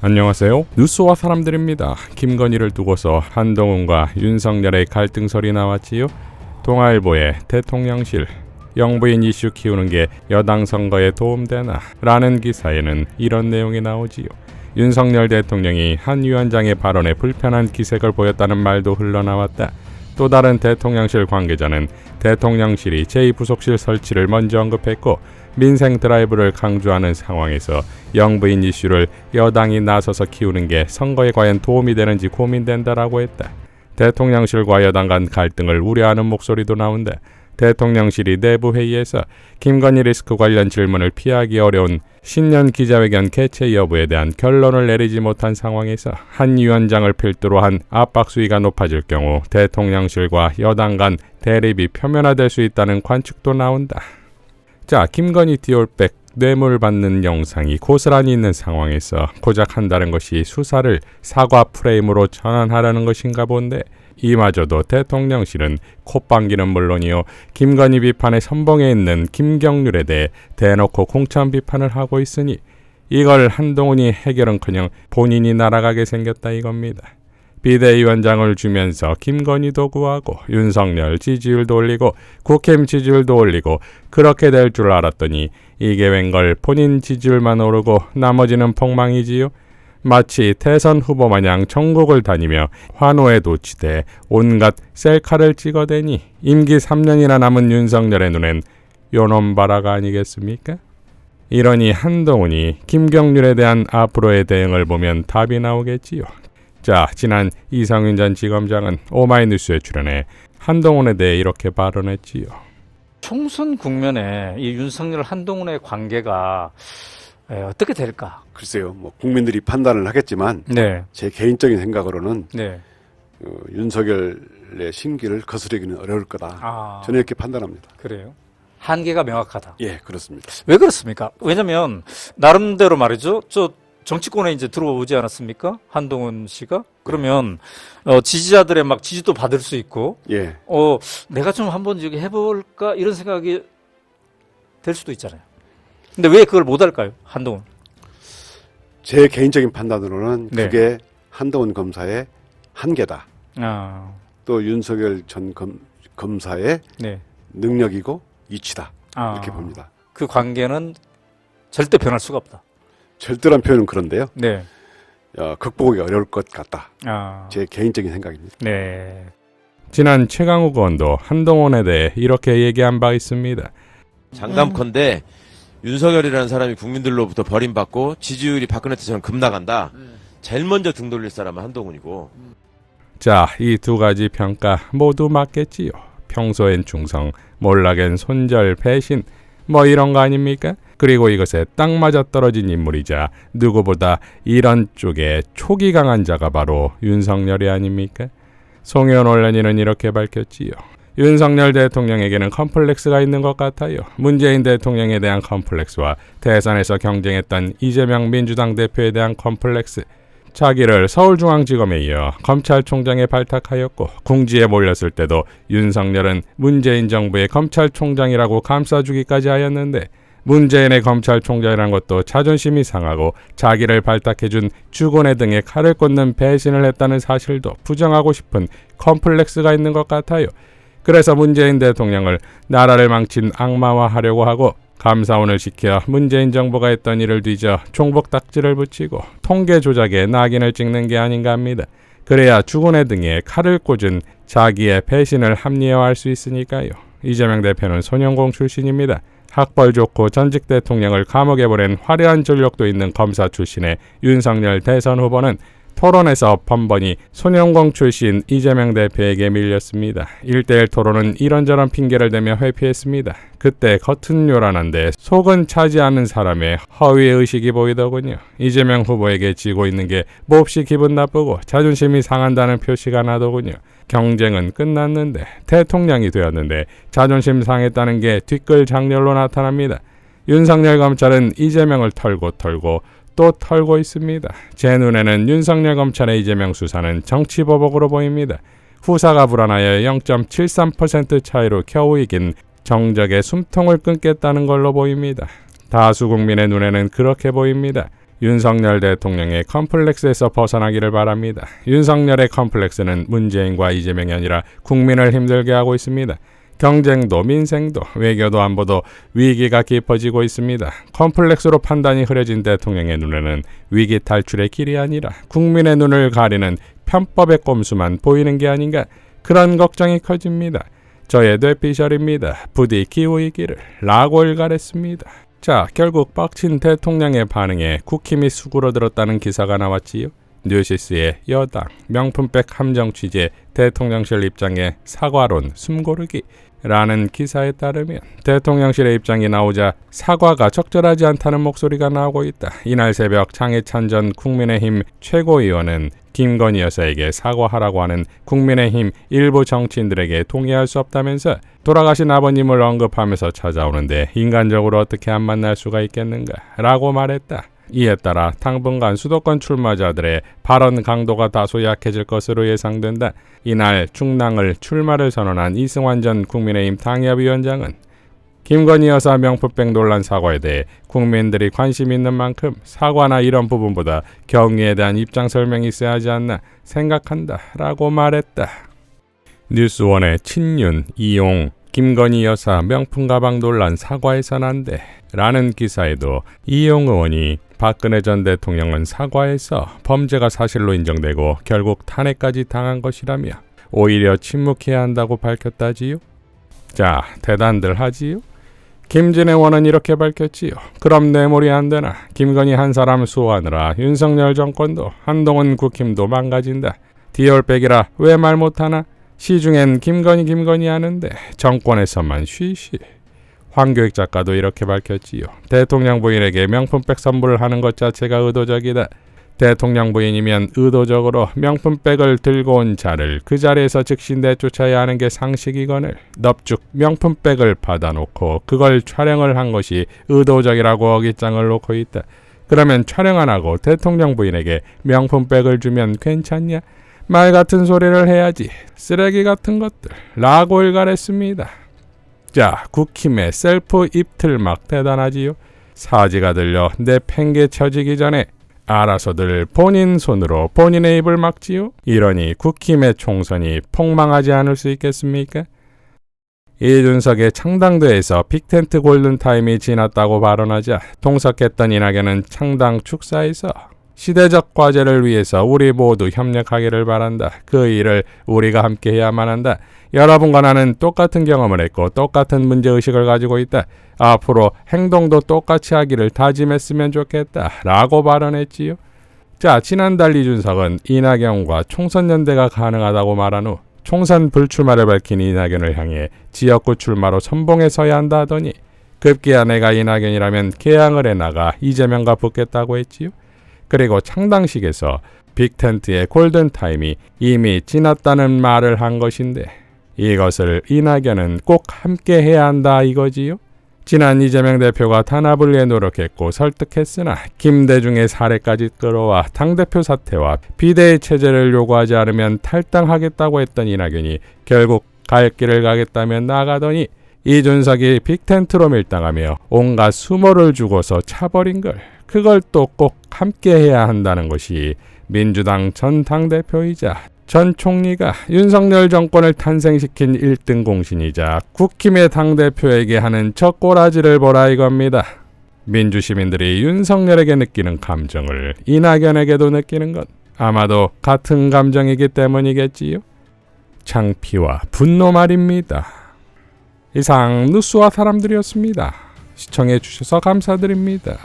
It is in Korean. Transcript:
안녕하세요. 뉴스와 사람들입니다. 김건희를 두고서 한동훈과 윤석열의 갈등설이 나왔지요. 동아일보의 대통령실 영부인 이슈 키우는 게 여당 선거에 도움되나? 라는 기사에는 이런 내용이 나오지요. 윤석열 대통령이 한 위원장의 발언에 불편한 기색을 보였다는 말도 흘러나왔다. 또 다른 대통령실 관계자는 대통령실이 제2부속실 설치를 먼저 언급했고 민생 드라이브를 강조하는 상황에서 영부인 이슈를 여당이 나서서 키우는 게 선거에 과연 도움이 되는지 고민된다라고 했다. 대통령실과 여당 간 갈등을 우려하는 목소리도 나온다. 대통령실이 내부 회의에서 김건희 리스크 관련 질문을 피하기 어려운 신년 기자회견 개최 여부에 대한 결론을 내리지 못한 상황에서 한 위원장을 필두로 한 압박 수위가 높아질 경우 대통령실과 여당 간 대립이 표면화될 수 있다는 관측도 나온다. 자, 김건희 디올백 뇌물 받는 영상이 고스란히 있는 상황에서 고작 한다는 것이 수사를 사과 프레임으로 전환하려는 것인가 본데 이마저도 대통령실은 콧방귀는 물론이요 김건희 비판의 선봉에 있는 김경률에 대해 대놓고 공천 비판을 하고 있으니 이걸 한동훈이 해결은커녕 본인이 날아가게 생겼다 이겁니다. 비대위원장을 주면서 김건희도 구하고 윤석열 지지율도 올리고 국힘 지지율도 올리고 그렇게 될 줄 알았더니 이게 웬걸 본인 지지율만 오르고 나머지는 폭망이지요. 마치 대선 후보 마냥 전국을 다니며 환호에 도취돼 온갖 셀카를 찍어대니 임기 3년이나 남은 윤석열의 눈엔 요놈바라가 아니겠습니까? 이러니 한동훈이 김경률에 대한 앞으로의 대응을 보면 답이 나오겠지요. 자, 지난 이상윤 전 지검장은 오마이뉴스에 출연해 한동훈에 대해 이렇게 발언했지요. 총선 국면에 이 윤석열 한동훈의 관계가 어떻게 될까? 글쎄요, 국민들이 판단을 하겠지만 네. 제 개인적인 생각으로는 네. 윤석열의 심기를 거스르기는 어려울 거다. 저는 이렇게 판단합니다. 그래요? 한계가 명확하다. 예, 그렇습니다. 왜 그렇습니까? 왜냐면 나름대로 말이죠. 저 정치권에 이제 들어오지 않았습니까? 한동훈 씨가? 그러면 지지자들의 막 지지도 받을 수 있고, 예. 내가 좀 한번 저기 해볼까 이런 생각이 될 수도 있잖아요. 근데 왜 그걸 못 할까요, 한동훈? 제 개인적인 판단으로는 네. 그게 한동훈 검사의 한계다. 아, 또 윤석열 전 검사의 네. 능력이고 이치다. 아, 이렇게 봅니다. 그 관계는 절대 변할 수가 없다. 절대란 표현은 그런데요. 네. 극복하기 어려울 것 같다. 아, 제 개인적인 생각입니다. 네. 지난 최강욱 의원도 한동훈에 대해 이렇게 얘기한 바 있습니다. 장담컨대 윤석열이라는 사람이 국민들로부터 버림받고 지지율이 박근혜 때처럼 급나간다. 제일 먼저 등 돌릴 사람은 한동훈이고. 자, 이 두 가지 평가 모두 맞겠지요. 평소엔 충성, 몰락엔 손절, 배신 이런 거 아닙니까? 그리고 이것에 딱 맞아떨어진 인물이자 누구보다 이런 쪽에 촉이 강한 자가 바로 윤석열이 아닙니까? 송혜원 원련이는 이렇게 밝혔지요. 윤석열 대통령에게는 컴플렉스가 있는 것 같아요. 문재인 대통령에 대한 컴플렉스와 대선에서 경쟁했던 이재명 민주당 대표에 대한 컴플렉스. 자기를 서울중앙지검에 이어 검찰총장에 발탁하였고 궁지에 몰렸을 때도 윤석열은 문재인 정부의 검찰총장이라고 감싸주기까지 하였는데 문재인의 검찰총장이란 것도 자존심이 상하고 자기를 발탁해준 주고내 등에 칼을 꽂는 배신을 했다는 사실도 부정하고 싶은 컴플렉스가 있는 것 같아요. 그래서 문재인 대통령을 나라를 망친 악마화하려고 하고 감사원을 시켜 문재인 정부가 했던 일을 뒤져 종북딱지를 붙이고 통계 조작에 낙인을 찍는 게 아닌가 합니다. 그래야 주고내 등에 칼을 꽂은 자기의 배신을 합리화할 수 있으니까요. 이재명 대표는 소년공 출신입니다. 학벌 좋고 전직 대통령을 감옥에 보낸 화려한 전력도 있는 검사 출신의 윤석열 대선 후보는 토론에서 번번이 소년공 출신 이재명 대표에게 밀렸습니다. 1대1 토론은 이런저런 핑계를 대며 회피했습니다. 그때 겉은 요란한데 속은 차지 않는 사람의 허위의식이 보이더군요. 이재명 후보에게 지고 있는 게 몹시 기분 나쁘고 자존심이 상한다는 표시가 나더군요. 경쟁은 끝났는데 대통령이 되었는데 자존심 상했다는 게 뒷글 장렬로 나타납니다. 윤석열 검찰은 이재명을 털고 또 털고 있습니다. 제 눈에는 윤석열 검찰의 이재명 수사는 정치보복으로 보입니다. 후사가 불안하여 0.73% 차이로 겨우 이긴 정적의 숨통을 끊겠다는 걸로 보입니다. 다수 국민의 눈에는 그렇게 보입니다. 윤석열 대통령의 컴플렉스에서 벗어나기를 바랍니다. 윤석열의 컴플렉스는 문재인과 이재명이 아니라 국민을 힘들게 하고 있습니다. 경쟁도 민생도 외교도 안보도 위기가 깊어지고 있습니다. 컴플렉스로 판단이 흐려진 대통령의 눈에는 위기 탈출의 길이 아니라 국민의 눈을 가리는 편법의 꼼수만 보이는 게 아닌가, 그런 걱정이 커집니다. 저의 뇌피셜입니다. 부디 기우이기를 라고 일갈했습니다. 자, 결국 빡친 대통령의 반응에 국힘이 수그러들었다는 기사가 나왔지요. 뉴시스의 여당 명품백 함정 취재 대통령실 입장에 사과론 숨고르기 라는 기사에 따르면 대통령실의 입장이 나오자 사과가 적절하지 않다는 목소리가 나오고 있다. 이날 새벽 장해찬 전 국민의힘 최고위원은 김건희 여사에게 사과하라고 하는 국민의힘 일부 정치인들에게 동의할 수 없다면서 돌아가신 아버님을 언급하면서 찾아오는데 인간적으로 어떻게 안 만날 수가 있겠는가 라고 말했다. 이에 따라 당분간 수도권 출마자들의 발언 강도가 다소 약해질 것으로 예상된다. 이날 중랑을 출마를 선언한 이승환 전 국민의힘 당협위원장은 김건희 여사 명품백 논란 사과에 대해 국민들이 관심 있는 만큼 사과나 이런 부분보다 경위에 대한 입장 설명이 있어야 하지 않나 생각한다 라고 말했다. 뉴스원의 친윤 이용 김건희 여사 명품 가방 논란 사과해선 안 돼 라는 기사에도 이용 의원이 박근혜 전 대통령은 사과해서 범죄가 사실로 인정되고 결국 탄핵까지 당한 것이라며 오히려 침묵해야 한다고 밝혔다지요. 자, 대단들 하지요. 김진애 의원은 이렇게 밝혔지요. 그럼 뇌물이 안 되나? 김건희 한 사람 수호하느라 윤석열 정권도 한동훈 국힘도 망가진다. 디올백이라 왜 말 못하나? 시중엔 김건희 하는데 정권에서만 쉬쉬. 황교익 작가도 이렇게 밝혔지요. 대통령 부인에게 명품백 선물을 하는 것 자체가 의도적이다. 대통령 부인이면 의도적으로 명품백을 들고 온 자를 그 자리에서 즉시 내쫓아야 하는 게 상식이거늘 넙죽 명품백을 받아놓고 그걸 촬영을 한 것이 의도적이라고 어깃장을 놓고 있다. 그러면 촬영 안 하고 대통령 부인에게 명품백을 주면 괜찮냐? 말 같은 소리를 해야지. 쓰레기 같은 것들 라고 일갈했습니다. 자, 국힘의 셀프 입틀막 대단하지요. 사지가 들려 내 팽개 쳐지기 전에 알아서들 본인 손으로 본인의 입을 막지요. 이러니 국힘의 총선이 폭망하지 않을 수 있겠습니까? 이준석의 창당대에서 빅텐트 골든타임이 지났다고 발언하자 동석했던 이낙연은 창당 축사에서 시대적 과제를 위해서 우리 모두 협력하기를 바란다. 그 일을 우리가 함께 해야만 한다. 여러분과 나는 똑같은 경험을 했고 똑같은 문제의식을 가지고 있다. 앞으로 행동도 똑같이 하기를 다짐했으면 좋겠다. 라고 발언했지요. 자, 지난달 이준석은 이낙연과 총선 연대가 가능하다고 말한 후 총선 불출마를 밝힌 이낙연을 향해 지역구 출마로 선봉에 서야 한다 하더니 급기야 내가 이낙연이라면 개항을 해나가 이재명과 붙겠다고 했지요. 그리고 창당식에서 빅텐트의 골든타임이 이미 지났다는 말을 한 것인데 이것을 이낙연은 꼭 함께 해야 한다 이거지요. 지난 이재명 대표가 단합을 위해 노력했고 설득했으나 김대중의 사례까지 끌어와 당대표 사퇴와 비대위 체제를 요구하지 않으면 탈당하겠다고 했던 이낙연이 결국 갈 길을 가겠다며 나가더니 이준석이 빅텐트로 밀당하며 온갖 수모를 주고서 차버린 걸 그걸 또 꼭 함께 해야 한다는 것이 민주당 전 당대표이자 전 총리가 윤석열 정권을 탄생시킨 1등 공신이자 국힘의 당대표에게 하는 저 꼬라지를 보라 이겁니다. 민주시민들이 윤석열에게 느끼는 감정을 이낙연에게도 느끼는 건 아마도 같은 감정이기 때문이겠지요. 창피와 분노 말입니다. 이상 뉴스와 사람들이었습니다. 시청해 주셔서 감사드립니다.